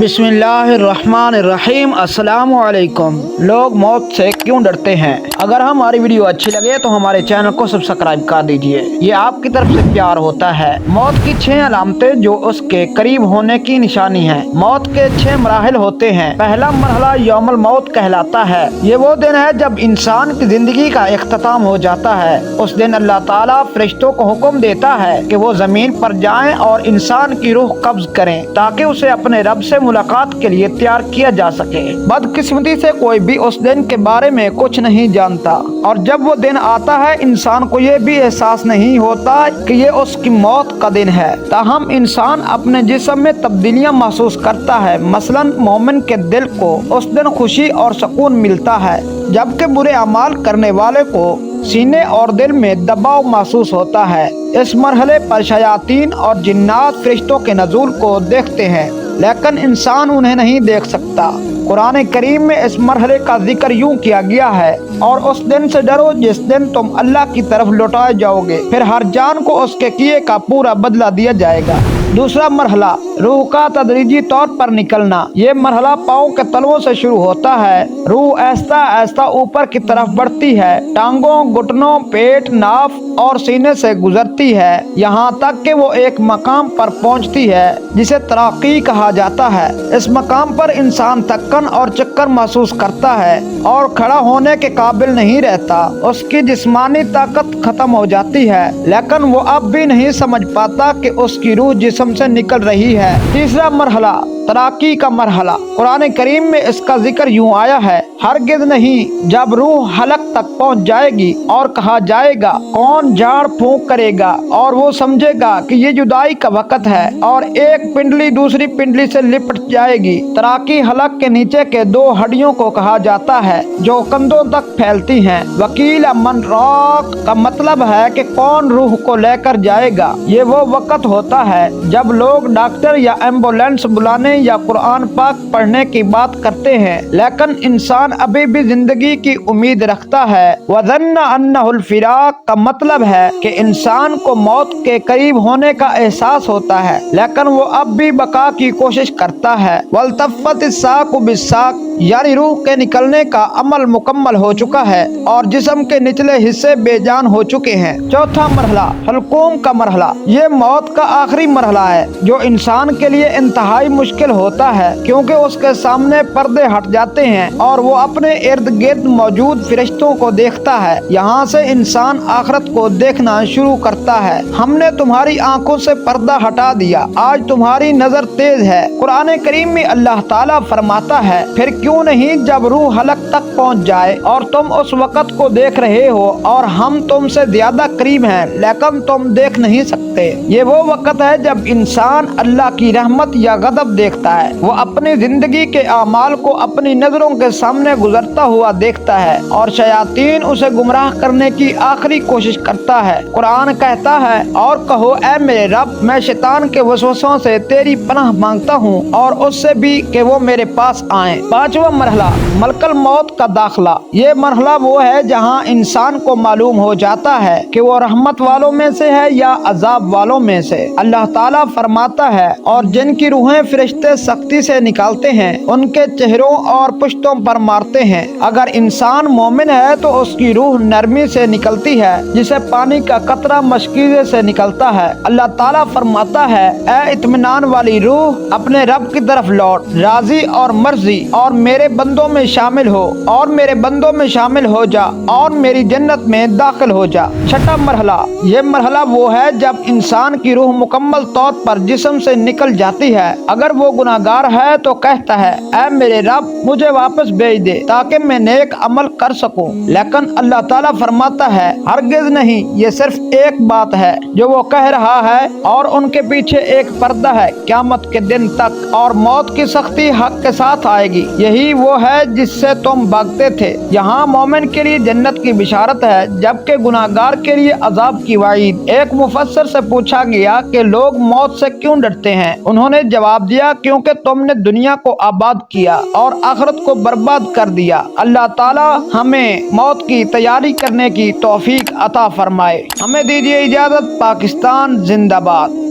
बिस्मिल्लाहिर्रहमानिर्रहीम। अस्सलामु अलैकुम। लोग मौत से क्यों डरते हैं? अगर हमारी वीडियो अच्छी लगे तो हमारे चैनल को सब्सक्राइब कर दीजिए, ये आपकी तरफ से प्यार होता है। मौत की 6 अलामतें जो उसके करीब होने की निशानी है। मौत के 6 मराहिल होते हैं। पहला मरहला यौमुल मौत कहलाता है। ये वो दिन है जब इंसान की जिंदगी का इख्तिताम हो जाता है। उस दिन अल्लाह ताला फरिश्तों को हुक्म देता है कि वो जमीन पर जाएं और इंसान की रूह कब्ज करें ताकि उसे अपने रब से मुलाकात के लिए तैयार किया जा सके। बदकिस्मती से कोई भी उस दिन के बारे में कुछ नहीं जानता, और जब वो दिन आता है इंसान को ये भी एहसास नहीं होता कि ये उसकी मौत का दिन है। ताहम इंसान अपने जिस्म में तब्दीलियां महसूस करता है। मसलन मोमिन के दिल को उस दिन खुशी और सुकून मिलता है, जबकि बुरे अमाल करने वाले को सीने और दिल में दबाव महसूस होता है। इस मरहले पर शयातीन और जिन्नात फरिश्तों के नज़ूल को देखते हैं, लेकिन इंसान उन्हें नहीं देख सकता। कुरान करीम में इस मरहले का जिक्र यूं किया गया है, और उस दिन से डरो जिस दिन तुम अल्लाह की तरफ लौटाए जाओगे, फिर हर जान को उसके किए का पूरा बदला दिया जाएगा। दूसरा मरहला रूह का तदरीजी तौर पर निकलना। ये मरहला पाँव के तलवों से शुरू होता है। रूह ऐसा ऐसा ऊपर की तरफ बढ़ती है, टांगों, घुटनों, पेट, नाफ और सीने से गुजरती है, यहाँ तक कि वो एक मकाम पर पहुँचती है जिसे तराकी कहा जाता है। इस मकाम पर इंसान थक्कन और चक्कर महसूस करता है और खड़ा होने के काबिल नहीं रहता। उसकी जिस्मानी ताकत खत्म हो जाती है, लेकिन वो अब भी नहीं समझ पाता कि उसकी रूह जिस्म से निकल रही है। तीसरा मरहला तराकी का मरहला। कुरान करीम में इसका जिक्र यूं आया है, हरगिज़ नहीं, जब रूह हलक तक पहुंच जाएगी और कहा जाएगा कौन झाड़ फूंक करेगा, और वो समझेगा कि ये जुदाई का वक्त है, और एक पिंडली दूसरी पिंडली से लिपट जाएगी। तराकी हलक के नीचे के 2 हड्डियों को कहा जाता है जो कंधों तक फैलती हैं। वकील मन राक का मतलब है कि कौन रूह को लेकर जाएगा। ये वो वक्त होता है जब लोग डॉक्टर या एम्बुलेंस बुलाने या कुरान पाक पढ़ने की बात करते हैं, लेकिन इंसान अभी भी जिंदगी की उम्मीद रखता है। वज़न्ना अन्नहुल फिराक का मतलब है कि इंसान को मौत के करीब होने का एहसास होता है, लेकिन वो अब भी बका की कोशिश करता है। वल्तफ़त साक़ु बिस्साक़, यानी रूह के निकलने का अमल मुकम्मल हो चुका है और जिस्म के निचले हिस्से बेजान हो चुके हैं। चौथा मरहला हल्कूम का मरहला। ये मौत का आखिरी मरहला है जो इंसान के लिए इंतहाई मुश्किल होता है, क्योंकि उसके सामने पर्दे हट जाते हैं और वो अपने इर्द गिर्द मौजूद फरिश्तों को देखता है। यहाँ से इंसान आखिरत को देखना शुरू करता है। हमने तुम्हारी आंखों से पर्दा हटा दिया, आज तुम्हारी नजर तेज है। कुरान करीम में अल्लाह ताला फरमाता है, फिर क्यों नहीं जब रूह हलक तक पहुँच जाए और तुम उस वक़्त को देख रहे हो और हम तुमसे ज्यादा करीब हैं, लेकिन तुम देख नहीं सकते। ये वो वक़्त है जब इंसान अल्लाह की रहमत या गज़ब देखता है। वो अपनी जिंदगी के अमाल को अपनी नजरों के सामने गुजरता हुआ देखता है और शयातीन उसे गुमराह करने की आखिरी कोशिश करता है। कुरान कहता है, और कहो ऐ मेरे रब, मैं शैतान के वसवसों से तेरी पनाह मांगता हूँ और उससे भी कि वो मेरे पास आए। पांचवा मरहला मलकल मौत का दाखिला। ये मरहला वो है जहाँ इंसान को मालूम हो जाता है कि वो रहमत वालों में से है या अजाब वालों में से। अल्लाह ताला फरमाता है, और जिनकी रूहें फरिश्ते सख्ती से निकालते हैं उनके चेहरों और पुश्तों पर मारते हैं। अगर इंसान मोमिन है तो उसकी रूह नरमी से निकलती है जिसे पानी का कतरा मशकीज़े से निकलता है। अल्लाह ताला फरमाता है, ऐ इत्मीनान वाली रूह, अपने रब की तरफ लौट, राजी और मर्जी, और मेरे बंदों में शामिल हो, और मेरे बंदों में शामिल हो जा, और मेरी जन्नत में दाखिल हो जा। छठा मरहला, ये मरहला वो है जब इंसान की रूह मुकम्मल तौर पर जिस्म से निकल जाती है। अगर वो गुनाहगार है तो कहता है, ऐ मेरे रब, मुझे वापस भेज दे ताकि मैं नेक अमल कर सकूं। लेकिन अल्लाह ताला फरमाता है, हरगिज़ नहीं, ये सिर्फ एक बात है जो वो कह रहा है, और उनके पीछे एक पर्दा है क़यामत के दिन तक, और मौत की सख्ती हक के साथ आएगी। यही वो है जिससे तुम भागते थे। यहाँ मोमिन के लिए जन्नत की बिशारत है, जबकि गुनाहगार के लिए अजाब की वाईद। एक मुफस्सिर से पूछा गया कि लोग मौत से क्यों डरते हैं? उन्होंने जवाब दिया, क्योंकि तुमने दुनिया को आबाद किया और आखिरत को बर्बाद कर दिया। अल्लाह ताला हमें मौत की तैयारी करने की तौफीक अता फरमाए। हमें दीजिए इजाजत। पाकिस्तान जिंदाबाद।